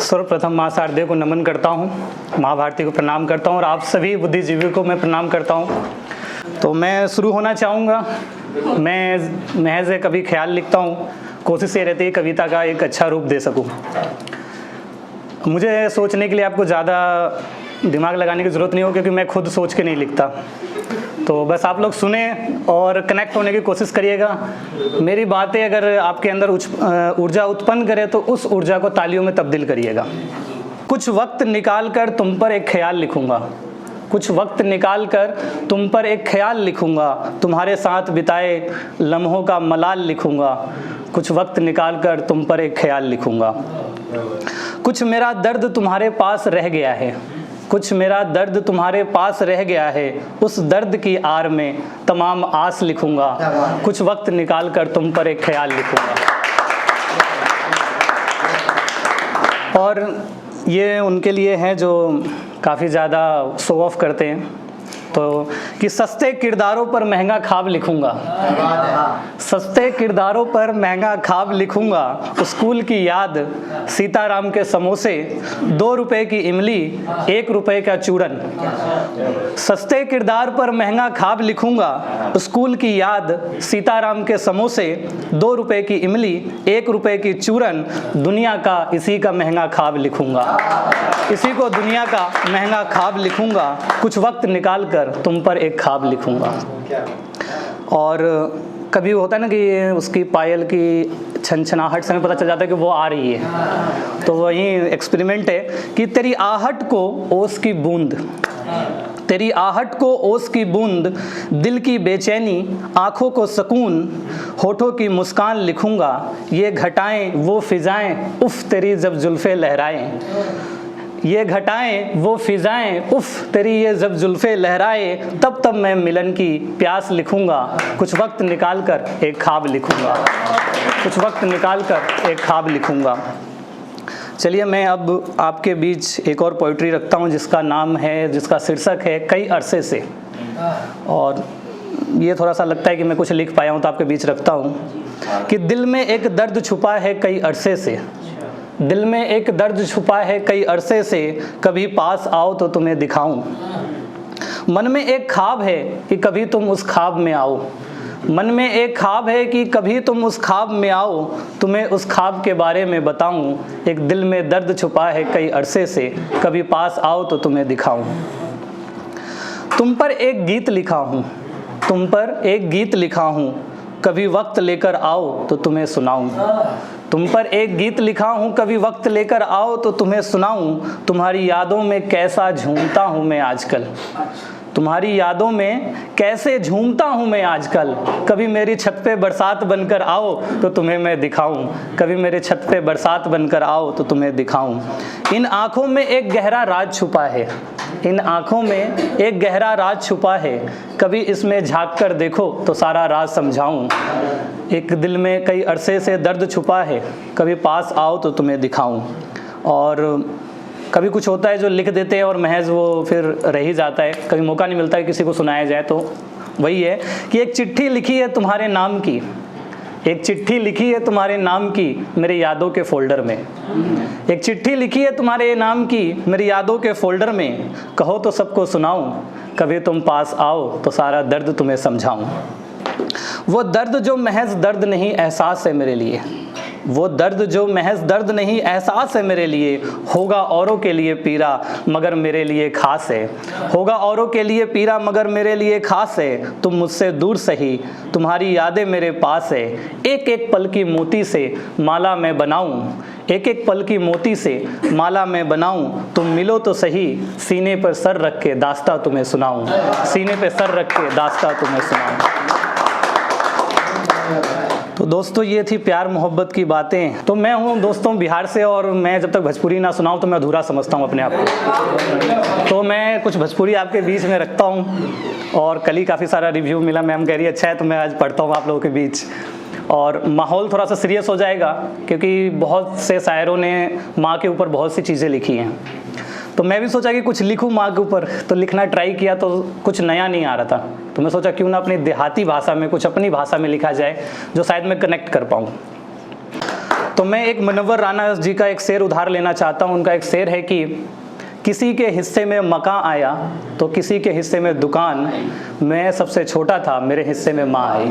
सर्वप्रथम माँ शारदे को नमन करता हूँ, माँ भारती को प्रणाम करता हूँ और आप सभी बुद्धिजीवियों को मैं प्रणाम करता हूँ। तो मैं शुरू होना चाहूँगा। मैं महज एक कभी ख्याल लिखता हूँ, कोशिश ये रहती है कविता का एक अच्छा रूप दे सकूँ। मुझे सोचने के लिए आपको ज़्यादा दिमाग लगाने की ज़रूरत नहीं हो, क्योंकि मैं खुद सोच के नहीं लिखता। तो बस आप लोग सुने और कनेक्ट होने की कोशिश करिएगा। मेरी बातें अगर आपके अंदर ऊर्जा उत्पन्न करे तो उस ऊर्जा को तालियों में तब्दील करिएगा। कुछ वक्त निकाल कर तुम पर एक ख्याल लिखूंगा, कुछ वक्त निकाल कर तुम पर एक ख्याल लिखूंगा, तुम्हारे साथ बिताए लम्हों का मलाल लिखूंगा। कुछ वक्त निकाल कर तुम पर एक ख्याल लिखूंगा। कुछ मेरा दर्द तुम्हारे पास रह गया है, कुछ मेरा दर्द तुम्हारे पास रह गया है, उस दर्द की आड़ में तमाम आस लिखूंगा। कुछ वक्त निकाल कर तुम पर एक ख्याल लिखूंगा। और ये उनके लिए है जो काफ़ी ज़्यादा शो ऑफ करते हैं, तो कि सस्ते किरदारों पर महंगा ख्वाब लिखूंगा, सस्ते किरदारों पर महंगा ख्वाब लिखूंगा। स्कूल की याद, सीताराम के समोसे, 2 रुपए की इमली, 1 रुपए का चूरन। सस्ते किरदार पर महंगा ख्वाब लिखूंगा, स्कूल की याद, सीताराम के समोसे, 2 रुपए की इमली, 1 रुपए की चूरन। दुनिया का इसी का महंगा ख्वाब लिखूंगा, इसी को दुनिया का महंगा ख्वाब लिखूंगा। कुछ वक्त निकाल कर तुम पर एक ख्वाब लिखूंगा। और कभी होता है ना कि उसकी पायल की छनछनाहट से हमें पता चल जाता है कि वो आ रही है। तो वही एक्सपेरिमेंट है कि तेरी आहट को ओस की बूंद, तेरी आहट को ओस की बूंद, दिल की बेचैनी, आँखों को सुकून, होठों की मुस्कान लिखूंगा। ये घटाएं वो फिजाएं, उफ तेरी जब जुल्फ़े लहराएं। ये घटाएं वो फिजाएं, उफ तेरी ये जब जुल्फ़े लहराए। तब तब मैं मिलन की प्यास लिखूंगा। कुछ वक्त निकाल कर एक ख्वाब लिखूंगा, कुछ वक्त निकाल कर एक ख्वाब लिखूंगा। चलिए मैं अब आपके बीच एक और पोइट्री रखता हूँ जिसका नाम है, जिसका शीर्षक है कई अरसे से। और ये थोड़ा सा लगता है कि मैं कुछ लिख पाया हूँ तो आपके बीच रखता हूँ कि दिल में एक दर्द छुपा है कई अरसे से, दिल में एक दर्द छुपा है कई अरसे से, कभी पास आओ तो तुम्हें दिखाऊं। मन में एक ख्वाब है कि कभी तुम उस ख्वाब में आओ, मन में एक ख्वाब है कि कभी तुम उस ख्वाब में आओ, तुम्हें उस ख्वाब के बारे में बताऊं। एक दिल में दर्द छुपा है कई अरसे से, कभी पास आओ तो तुम्हें दिखाऊं। तुम पर एक गीत लिखा हूँ, तुम पर एक गीत लिखा हूँ, कभी वक्त लेकर आओ तो तुम्हें सुनाऊं। तुम पर एक गीत लिखा हूँ, कभी वक्त लेकर आओ तो तुम्हें सुनाऊं। तुम्हारी यादों में कैसा झूमता हूँ मैं आजकल, तुम्हारी यादों में कैसे झूमता हूँ मैं आजकल। कभी मेरी छत पे बरसात बनकर आओ तो तुम्हें मैं दिखाऊं, कभी मेरे छत पे बरसात बनकर आओ तो तुम्हें दिखाऊं। इन आँखों में एक गहरा राज छुपा है, इन आँखों में एक गहरा राज छुपा है, कभी इसमें झांक कर देखो तो सारा राज समझाऊं। एक दिल में कई अरसे से दर्द छुपा है, कभी पास आओ तो तुम्हें दिखाऊं। और कभी कुछ होता है जो लिख देते हैं और महज वो फिर रह ही जाता है, कभी मौका नहीं मिलता है किसी को सुनाया जाए। तो वही है कि एक चिट्ठी लिखी है तुम्हारे नाम की, एक चिट्ठी लिखी है तुम्हारे नाम की मेरे यादों के फोल्डर में, एक चिट्ठी लिखी है तुम्हारे नाम की मेरी यादों के फोल्डर में। कहो तो सबको सुनाऊं, कभी तुम पास आओ तो सारा दर्द तुम्हें समझाऊं। वो दर्द जो महज दर्द नहीं एहसास है मेरे लिए, वो दर्द जो महज दर्द नहीं एहसास है मेरे लिए। होगा औरों के लिए पीरा मगर मेरे लिए खास है, होगा औरों के लिए पीरा मगर मेरे लिए खास है। तुम मुझसे दूर सही, तुम्हारी यादें मेरे पास है। एक एक पल की मोती से माला मैं बनाऊं, एक एक पल की मोती से माला मैं बनाऊं। तुम मिलो तो सही, सीने पर सर रख के दास्तां तुम्हें सुनाऊं, सीने पर सर रख के दास्तां तुम्हें सुनाऊं। तो दोस्तों ये थी प्यार मोहब्बत की बातें। तो मैं हूँ दोस्तों बिहार से, और मैं जब तक भोजपुरी ना सुनाऊँ तो मैं अधूरा समझता हूँ अपने आप को। तो मैं कुछ भोजपुरी आपके बीच में रखता हूँ। और कल ही काफ़ी सारा रिव्यू मिला, मैम कह रही अच्छा है, तो मैं आज पढ़ता हूँ आप लोगों के बीच। और माहौल थोड़ा सा सीरियस हो जाएगा क्योंकि बहुत से शायरों ने माँ के ऊपर बहुत सी चीज़ें लिखी हैं। तो मैं भी सोचा कि कुछ लिखूं माँ के ऊपर, तो लिखना ट्राई किया तो कुछ नया नहीं आ रहा था। तो मैं सोचा क्यों ना अपनी देहाती भाषा में, कुछ अपनी भाषा में लिखा जाए जो शायद मैं कनेक्ट कर पाऊँ। तो मैं एक मुनव्वर राना जी का एक शेर उधार लेना चाहता हूँ। उनका एक शेर है कि किसी के हिस्से में मकान आया तो किसी के हिस्से में दुकान, मैं सबसे छोटा था मेरे हिस्से में माँ आई।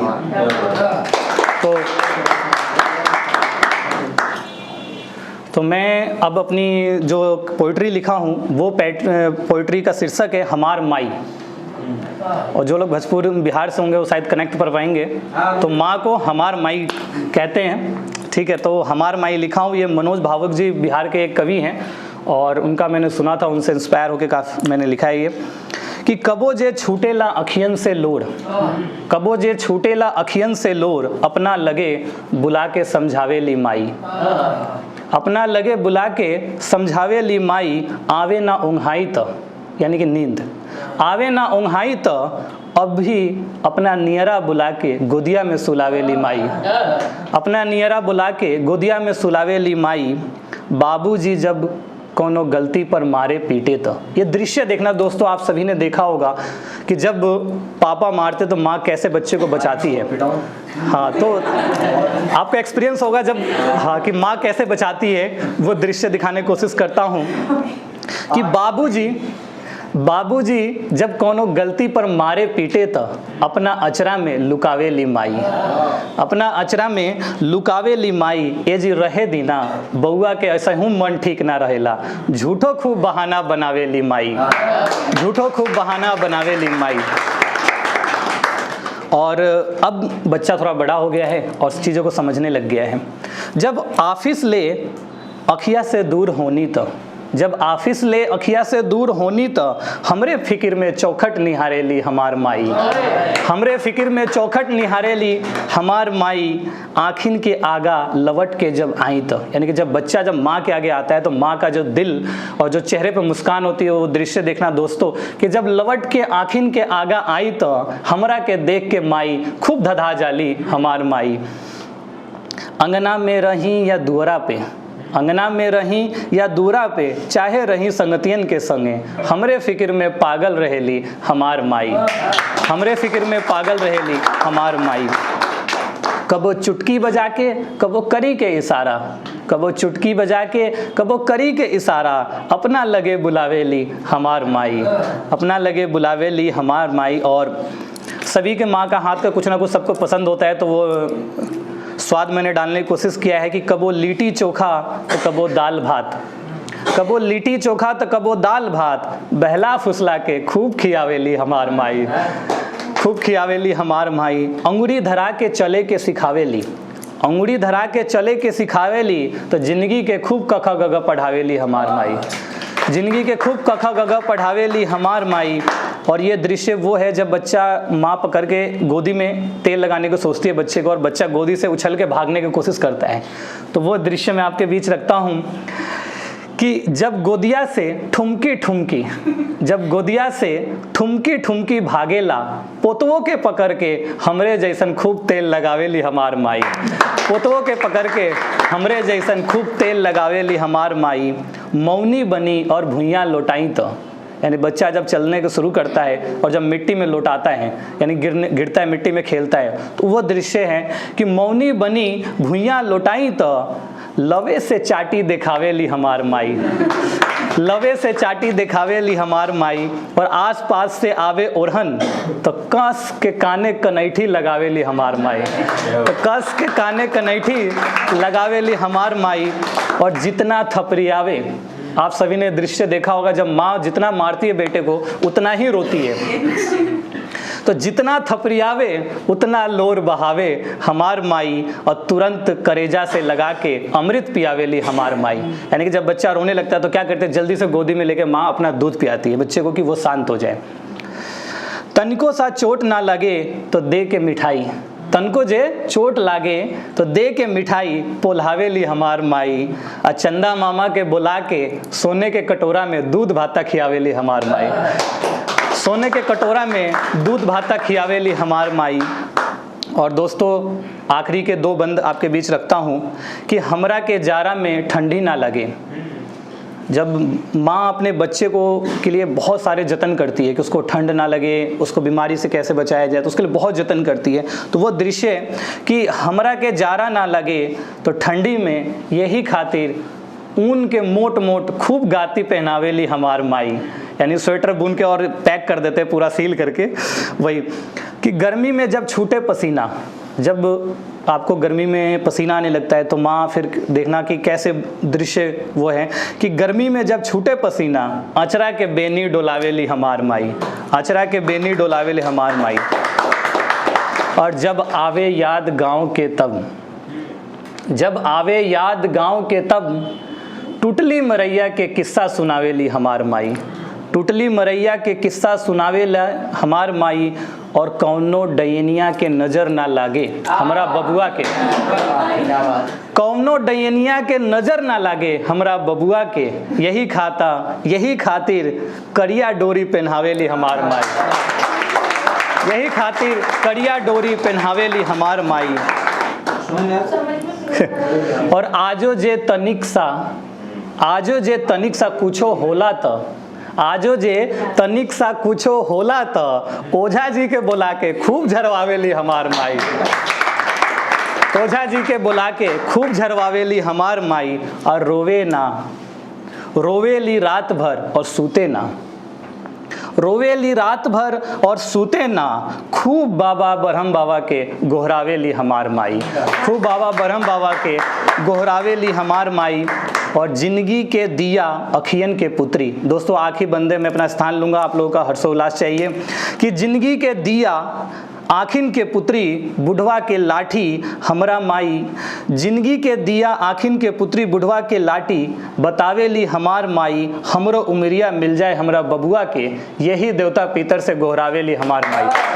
तो मैं अब अपनी जो पोइट्री लिखा हूँ वो पोइट्री का शीर्षक है हमार माई। और जो लोग भोजपुर बिहार से होंगे वो शायद कनेक्ट कर पाएंगे। तो माँ को हमार माई कहते हैं, ठीक है। तो हमार माई लिखा हूँ, ये मनोज भावुक जी बिहार के एक कवि हैं और उनका मैंने सुना था, उनसे इंस्पायर होकर काफ़ी मैंने लिखा है ये कि कबो जे छूटेला अखियन से लोर, कबो जे छूटेला अखियन से लोर, अपना लगे बुला के समझावे ली माई, अपना लगे बुला के समझावे ली माई, आवे ना उंघाई त, यानी कि नींद आवे ना उंघाई त, अब भी अपना नियरा बुला के गोदिया में सुलावे ली माई, अपना नियरा बुला के गोदिया में सुलावे ली माई, बाबूजी जब कोनो गलती पर मारे पीटे तो। ये दृश्य देखना दोस्तों, आप सभी ने देखा होगा कि जब पापा मारते तो माँ कैसे बच्चे को बचाती है। हाँ, तो आपका एक्सपीरियंस होगा जब, हाँ, कि माँ कैसे बचाती है, वो दृश्य दिखाने की कोशिश करता हूँ कि बाबूजी जब कोनो गलती पर मारे पीटे तो अपना अचरा में लुकावे ली माई, अपना अचरा में लुकावे ली माई, ए जी रहे दीना बउआ के ऐसा हूँ मन ठीक ना रहेला, झूठो खूब बहाना बनावे ली माई, झूठो खूब बहाना बनावे ली माई। और अब बच्चा थोड़ा बड़ा हो गया है और चीज़ों को समझने लग गया है। जब ऑफिस ले अखिया से दूर होनी तो, जब ऑफिस ले अखिया से दूर होनी तो, हमरे फिक्र में चौखट निहारेली हमार माई, हमरे फिक्र में चौखट निहारेली हमार माई, आँखिन के आगा लवट के जब आई तो, यानी कि जब बच्चा जब माँ के आगे आता है तो माँ का जो दिल और जो चेहरे पे मुस्कान होती है वो दृश्य देखना दोस्तों, कि जब लवट के आँखिन के आगा आई तो हमरा के देख के माई खूब धधा जाली हमार माई। अंगना में रही या दुअरा पे, अंगना में रही या दूरा पे, चाहे रही संगतियन के संगे, हमरे फिक्र में पागल रहेली हमार माई, हमरे फिक्र में पागल रहेली हमार माई। कबो चुटकी बजा के कबो करी के इशारा, कबो चुटकी बजा के कबो करी के इशारा, अपना लगे बुलावेली हमार माई, अपना लगे बुलावेली हमार माई। और सभी के माँ का हाथ का कुछ ना कुछ सबको पसंद होता है, तो वो स्वाद मैंने डालने की कोशिश किया है कि कबो लिट्टी चोखा तो कबो दाल भात, कबो लिट्टी चोखा तो कबो दाल भात, बहला फुसला के खूब खियावेली हमार माई, खूब खियावेली हमार माई। अंगुरी धरा के चले के सिखावेली, अंगुरी धरा के चले के सिखावेली, तो जिंदगी के खूब कखा गगा पढ़ावेली हमार माई, जिंदगी के खूब कखा गगा पढ़ावेली हमार माई। और ये दृश्य वो है जब बच्चा माँ पकड़ के गोदी में तेल लगाने को सोचती है बच्चे को, और बच्चा गोदी से उछल के भागने की कोशिश करता है। तो वो दृश्य मैं आपके बीच रखता हूँ कि जब गोदिया से ठुमकी ठुमकी, जब गोदिया से ठुमकी ठुमकी भागेला, पोतवों के पकड़ के हमरे जैसन खूब तेल लगावेली हमार माई, पोतवों के पकड़ के हमरे जैसन खूब तेल लगावेली हमार माई। मौनी बनी और भुइयाँ लौटाई तो, यानी बच्चा जब चलने को शुरू करता है और जब मिट्टी में लौटाता है, यानी गिरता है मिट्टी में खेलता है, तो वो दृश्य है कि मौनी बनी भुइयाँ लौटाई तो, लवे से चाटी दिखावेली हमार माई, लवे से चाटी दिखावेली हमार माई। और आस पास से आवे ओरहन तो कस के काने कनैठी लगावेली हमार माई, तो कस के काने कनैठी लगावेली हमार माई। और जितना थपरियावे, आप सभी ने दृश्य देखा होगा जब माँ जितना मारती है बेटे को उतना ही रोती है, तो जितना थपरियावे उतना लोर बहावे हमार माई, और तुरंत करेजा से लगा के अमृत पियावेली हमार माई। यानी कि जब बच्चा रोने लगता है तो क्या करते हैं, जल्दी से गोदी में लेके माँ अपना दूध पियाती है बच्चे को कि वो शांत हो जाए। तनिको सा चोट ना लगे तो दे के मिठाई, तनको जे चोट लागे तो दे के मिठाई, पोल्हावेली हमार माई। और चंदा मामा के बुला के सोने के कटोरा में दूध भाता खियावेली हमार माई, सोने के कटोरा में दूध भाता खियावेली हमार माई। और दोस्तों आखिरी के दो बंद आपके बीच रखता हूँ कि हमरा के जारा में ठंडी ना लगे, जब माँ अपने बच्चे को के लिए बहुत सारे जतन करती है कि उसको ठंड ना लगे, उसको बीमारी से कैसे बचाया जाए, तो उसके लिए बहुत जतन करती है। तो वो दृश्य कि हमरा के जाड़ा ना लगे तो ठंडी में यही खातिर ऊन के मोट मोट खूब गाती पहनावेली हमार माई, यानी स्वेटर बुन के और पैक कर देते पूरा सील करके। वही कि गर्मी में जब छूटे पसीना, जब आपको गर्मी में पसीना आने लगता है तो माँ फिर देखना कि कैसे दृश्य वो है कि गर्मी में जब छूटे पसीना अचरा के बेनी डोलावेली हमार माई, अचरा के बेनी डोलावेली हमार माई। और जब आवे याद गाँव के तब, जब आवे याद गाँव के तब टुटली मरैया के किस्सा सुनावेली हमार माई, टुटली मरैया के किस्सा सुनावेला हमार माई। और कौनो डयनिया के नज़र ना लागे हमरा बबुआ के, कौनो डयनिया के नज़र ना लागे हमरा बबुआ के, यही खातिर करिया डोरी पहनावेली हमार माई, यही खातिर करिया डोरी पहनावेली हमार माई। और आजो जे तनिक सा कुछो होला त, आजो जे तनिक सा कुछो होला त ओझा जी के बुला के खूब झरवावेली हमार माई, ओझा जी के बुला के खूब झरवावेली हमार माई। और रोवे ना, रोवेली रात भर और सूते ना, रोवेली रात भर और सूते ना, खूब बाबा ब्रह्म बाबा के गोहरावेली हमार माई, खूब बाबा ब्रह्म बाबा के गोहरावेली हमार माई। और जिंदगी के दिया अखियन के पुत्री, दोस्तों आखिरी बंदे में अपना स्थान लूँगा, आप लोगों का हर्षोल्लास चाहिए कि जिंदगी के दिया आखिन के पुत्री बुढ़वा के लाठी हमरा माई, जिंदगी के दिया आखिन के पुत्री बुढ़वा के लाठी बतावेली हमार माई। हमरो उमरिया मिल जाए हमरा बबुआ के, यही देवता पितर से गोहरावेली हमार माई।